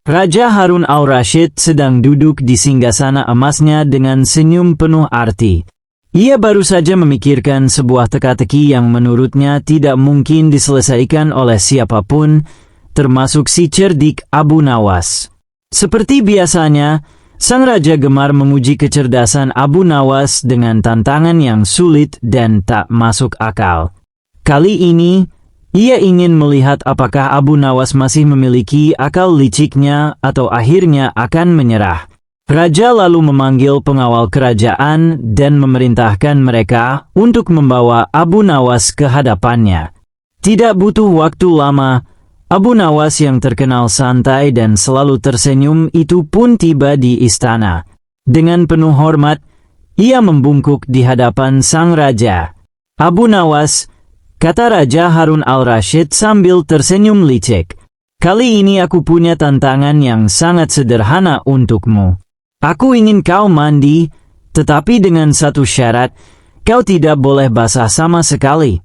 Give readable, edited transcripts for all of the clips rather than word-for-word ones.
Raja Harun al-Rashid sedang duduk di singgasana emasnya dengan senyum penuh arti. Ia baru saja memikirkan sebuah teka-teki yang menurutnya tidak mungkin diselesaikan oleh siapapun, termasuk si cerdik Abu Nawas. Seperti biasanya, sang raja gemar menguji kecerdasan Abu Nawas dengan tantangan yang sulit dan tak masuk akal. Kali ini, ia ingin melihat apakah Abu Nawas masih memiliki akal liciknya atau akhirnya akan menyerah. Raja lalu memanggil pengawal kerajaan dan memerintahkan mereka untuk membawa Abu Nawas ke hadapannya. Tidak butuh waktu lama, Abu Nawas yang terkenal santai dan selalu tersenyum itu pun tiba di istana. Dengan penuh hormat, ia membungkuk di hadapan sang raja. "Abu Nawas," kata Raja Harun al-Rashid sambil tersenyum licik, "kali ini aku punya tantangan yang sangat sederhana untukmu. Aku ingin kau mandi, tetapi dengan satu syarat, kau tidak boleh basah sama sekali."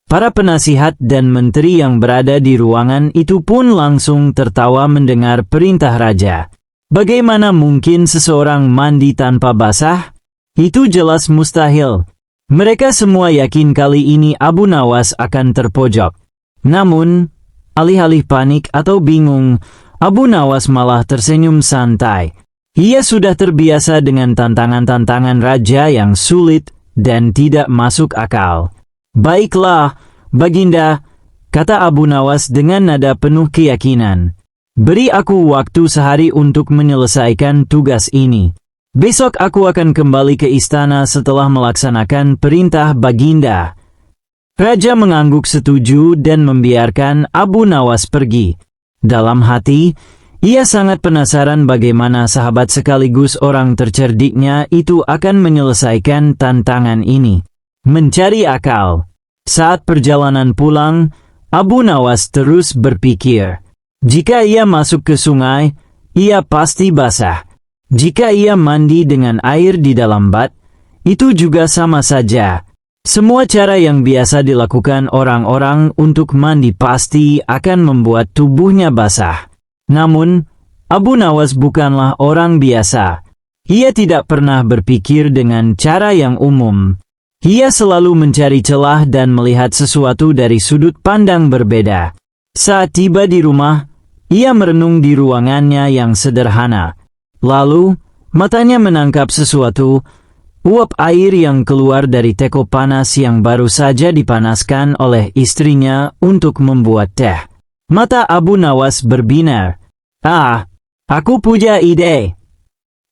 Para penasihat dan menteri yang berada di ruangan itu pun langsung tertawa mendengar perintah raja. Bagaimana mungkin seseorang mandi tanpa basah? Itu jelas mustahil. Mereka semua yakin kali ini Abu Nawas akan terpojok. Namun, alih-alih panik atau bingung, Abu Nawas malah tersenyum santai. Ia sudah terbiasa dengan tantangan-tantangan raja yang sulit dan tidak masuk akal. "Baiklah, Baginda," kata Abu Nawas dengan nada penuh keyakinan. "Beri aku waktu sehari untuk menyelesaikan tugas ini. Besok aku akan kembali ke istana setelah melaksanakan perintah Baginda." Raja mengangguk setuju dan membiarkan Abu Nawas pergi. Dalam hati, ia sangat penasaran bagaimana sahabat sekaligus orang tercerdiknya itu akan menyelesaikan tantangan ini. Mencari akal. Saat perjalanan pulang, Abu Nawas terus berpikir. Jika ia masuk ke sungai, ia pasti basah. Jika ia mandi dengan air di dalam bat, itu juga sama saja. Semua cara yang biasa dilakukan orang-orang untuk mandi pasti akan membuat tubuhnya basah. Namun, Abu Nawas bukanlah orang biasa. Ia tidak pernah berpikir dengan cara yang umum. Ia selalu mencari celah dan melihat sesuatu dari sudut pandang berbeda. Saat tiba di rumah, ia merenung di ruangannya yang sederhana. Lalu, matanya menangkap sesuatu, uap air yang keluar dari teko panas yang baru saja dipanaskan oleh istrinya untuk membuat teh. Mata Abu Nawas berbinar. "Ah, aku punya ide."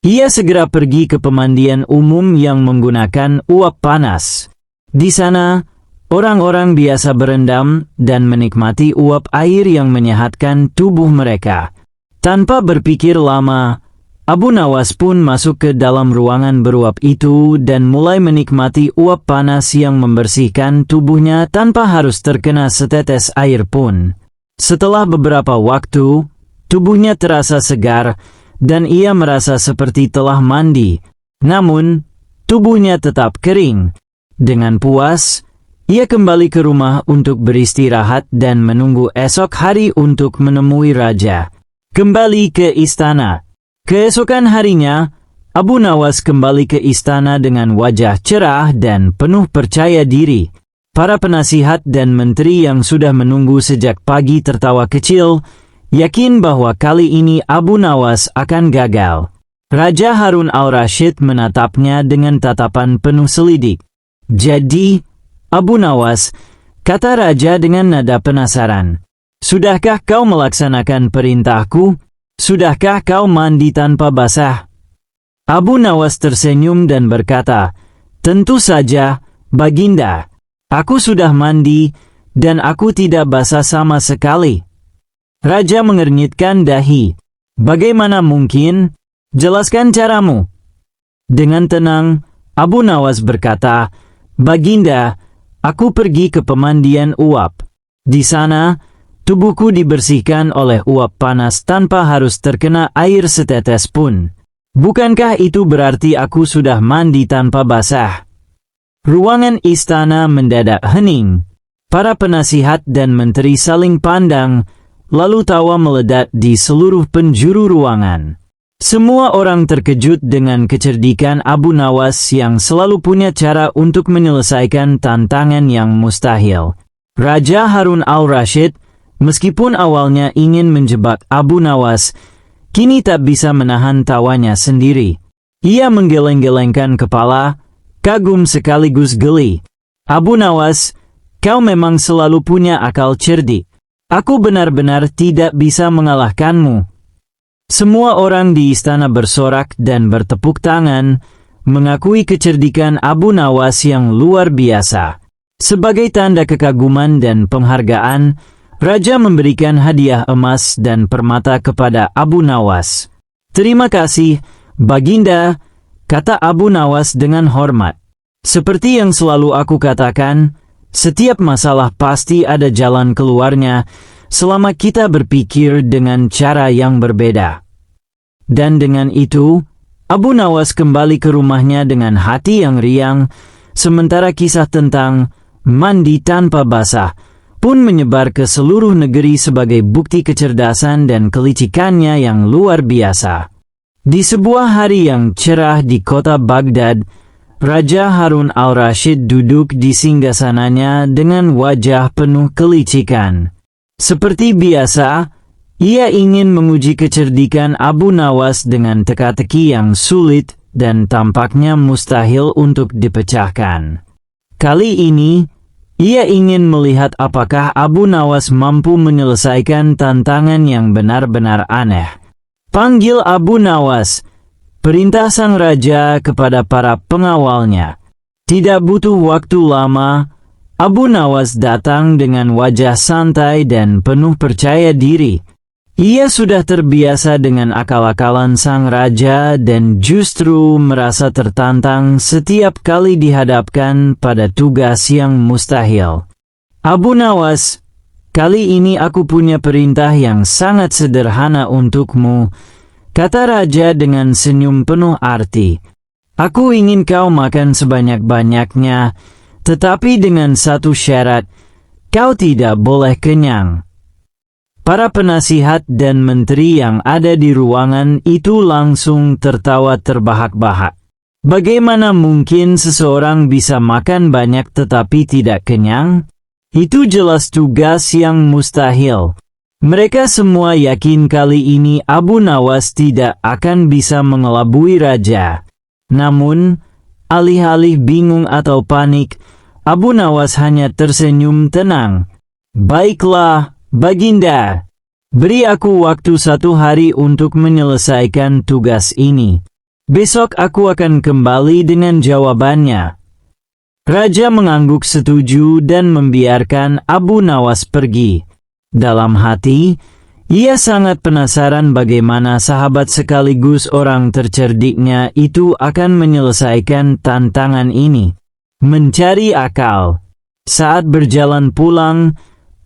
Ia segera pergi ke pemandian umum yang menggunakan uap panas. Di sana, orang-orang biasa berendam dan menikmati uap air yang menyehatkan tubuh mereka. Tanpa berpikir lama, Abu Nawas pun masuk ke dalam ruangan beruap itu dan mulai menikmati uap panas yang membersihkan tubuhnya tanpa harus terkena setetes air pun. Setelah beberapa waktu, tubuhnya terasa segar dan ia merasa seperti telah mandi. Namun, tubuhnya tetap kering. Dengan puas, ia kembali ke rumah untuk beristirahat dan menunggu esok hari untuk menemui raja. Kembali ke istana. Keesokan harinya, Abu Nawas kembali ke istana dengan wajah cerah dan penuh percaya diri. Para penasihat dan menteri yang sudah menunggu sejak pagi tertawa kecil, yakin bahwa kali ini Abu Nawas akan gagal. Raja Harun al-Rashid menatapnya dengan tatapan penuh selidik. "Jadi, Abu Nawas," kata raja dengan nada penasaran, "sudahkah kau melaksanakan perintahku? Sudahkah kau mandi tanpa basah?" Abu Nawas tersenyum dan berkata, "Tentu saja, Baginda. Aku sudah mandi, dan aku tidak basah sama sekali." Raja mengernyitkan dahi. "Bagaimana mungkin? Jelaskan caramu." Dengan tenang, Abu Nawas berkata, "Baginda, aku pergi ke pemandian uap. Di sana, tubuhku dibersihkan oleh uap panas tanpa harus terkena air setetes pun. Bukankah itu berarti aku sudah mandi tanpa basah?" Ruangan istana mendadak hening. Para penasihat dan menteri saling pandang, lalu tawa meledak di seluruh penjuru ruangan. Semua orang terkejut dengan kecerdikan Abu Nawas yang selalu punya cara untuk menyelesaikan tantangan yang mustahil. Raja Harun al-Rashid, meskipun awalnya ingin menjebak Abu Nawas, kini tak bisa menahan tawanya sendiri. Ia menggeleng-gelengkan kepala, kagum sekaligus geli. Abu Nawas, kau memang selalu punya akal cerdik. Aku benar-benar tidak bisa mengalahkanmu. Semua orang di istana bersorak dan bertepuk tangan, mengakui kecerdikan Abu Nawas yang luar biasa. Sebagai tanda kekaguman dan penghargaan, Raja memberikan hadiah emas dan permata kepada Abu Nawas. "Terima kasih, Baginda," kata Abu Nawas dengan hormat. "Seperti yang selalu aku katakan, setiap masalah pasti ada jalan keluarnya, selama kita berpikir dengan cara yang berbeda." Dan dengan itu, Abu Nawas kembali ke rumahnya dengan hati yang riang, sementara kisah tentang mandi tanpa basah pun menyebar ke seluruh negeri sebagai bukti kecerdasan dan kelicikannya yang luar biasa. Di sebuah hari yang cerah di kota Baghdad, Raja Harun al-Rashid duduk di singgasananya dengan wajah penuh kelicikan. Seperti biasa, ia ingin menguji kecerdikan Abu Nawas dengan teka-teki yang sulit dan tampaknya mustahil untuk dipecahkan. Kali ini, ia ingin melihat apakah Abu Nawas mampu menyelesaikan tantangan yang benar-benar aneh. "Panggil Abu Nawas," perintah sang raja kepada para pengawalnya. Tidak butuh waktu lama, Abu Nawas datang dengan wajah santai dan penuh percaya diri. Ia sudah terbiasa dengan akal-akalan sang raja dan justru merasa tertantang setiap kali dihadapkan pada tugas yang mustahil. "Abu Nawas, kali ini aku punya perintah yang sangat sederhana untukmu," kata raja dengan senyum penuh arti. "Aku ingin kau makan sebanyak-banyaknya, tetapi dengan satu syarat, kau tidak boleh kenyang." Para penasihat dan menteri yang ada di ruangan itu langsung tertawa terbahak-bahak. Bagaimana mungkin seseorang bisa makan banyak tetapi tidak kenyang? Itu jelas tugas yang mustahil. Mereka semua yakin kali ini Abu Nawas tidak akan bisa mengelabui raja. Namun, alih-alih bingung atau panik, Abu Nawas hanya tersenyum tenang. "Baiklah, Baginda, beri aku waktu 1 hari untuk menyelesaikan tugas ini. Besok aku akan kembali dengan jawabannya." Raja mengangguk setuju dan membiarkan Abu Nawas pergi. Dalam hati, ia sangat penasaran bagaimana sahabat sekaligus orang tercerdiknya itu akan menyelesaikan tantangan ini. Mencari akal. Saat berjalan pulang,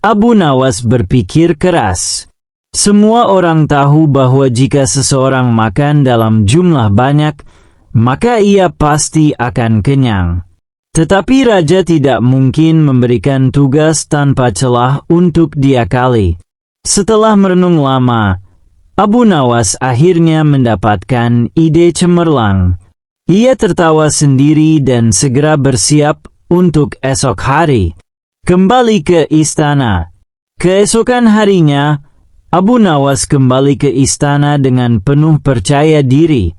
Abu Nawas berpikir keras. Semua orang tahu bahwa jika seseorang makan dalam jumlah banyak, maka ia pasti akan kenyang. Tetapi raja tidak mungkin memberikan tugas tanpa celah untuk diakali. Setelah merenung lama, Abu Nawas akhirnya mendapatkan ide cemerlang. Ia tertawa sendiri dan segera bersiap untuk esok hari. Kembali ke istana. Keesokan harinya, Abu Nawas kembali ke istana dengan penuh percaya diri.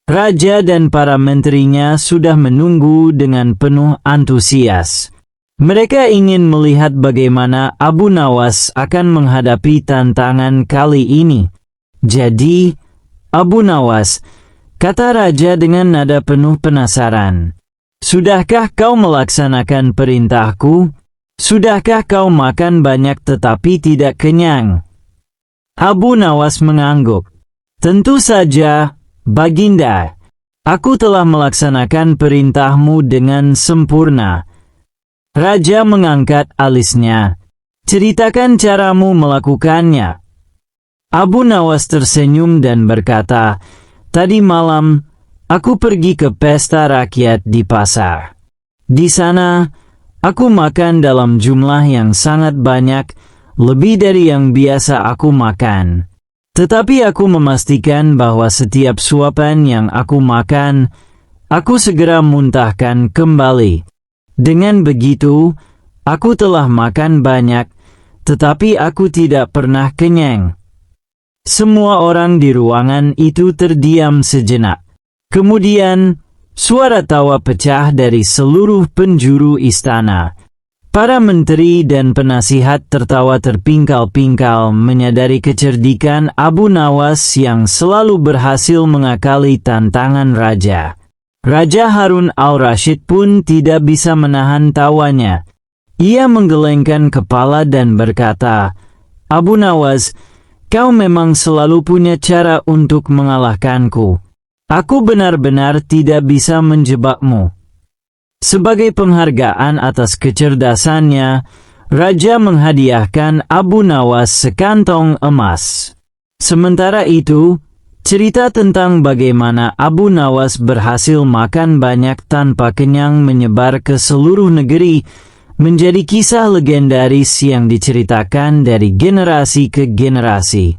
Raja dan para menterinya sudah menunggu dengan penuh antusias. Mereka ingin melihat bagaimana Abu Nawas akan menghadapi tantangan kali ini. "Jadi, Abu Nawas," kata raja dengan nada penuh penasaran, "sudahkah kau melaksanakan perintahku? Sudahkah kau makan banyak tetapi tidak kenyang?" Abu Nawas mengangguk. "Tentu saja, Baginda. Aku telah melaksanakan perintahmu dengan sempurna." Raja mengangkat alisnya. "Ceritakan caramu melakukannya." Abu Nawas tersenyum dan berkata, "Tadi malam, aku pergi ke pesta rakyat di pasar. Di sana, aku makan dalam jumlah yang sangat banyak, lebih dari yang biasa aku makan. Tetapi aku memastikan bahwa setiap suapan yang aku makan, aku segera muntahkan kembali. Dengan begitu, aku telah makan banyak, tetapi aku tidak pernah kenyang. Semua orang di ruangan itu terdiam sejenak. Kemudian, suara tawa pecah dari seluruh penjuru istana. Para menteri dan penasihat tertawa terpingkal-pingkal menyadari kecerdikan Abu Nawas yang selalu berhasil mengakali tantangan raja. Raja Harun al-Rashid pun tidak bisa menahan tawanya. Ia menggelengkan kepala dan berkata, "Abu Nawas, kau memang selalu punya cara untuk mengalahkanku. Aku benar-benar tidak bisa menjebakmu." Sebagai penghargaan atas kecerdasannya, Raja menghadiahkan Abu Nawas sekantong emas. Sementara itu, cerita tentang bagaimana Abu Nawas berhasil makan banyak tanpa kenyang menyebar ke seluruh negeri, menjadi kisah legendaris yang diceritakan dari generasi ke generasi.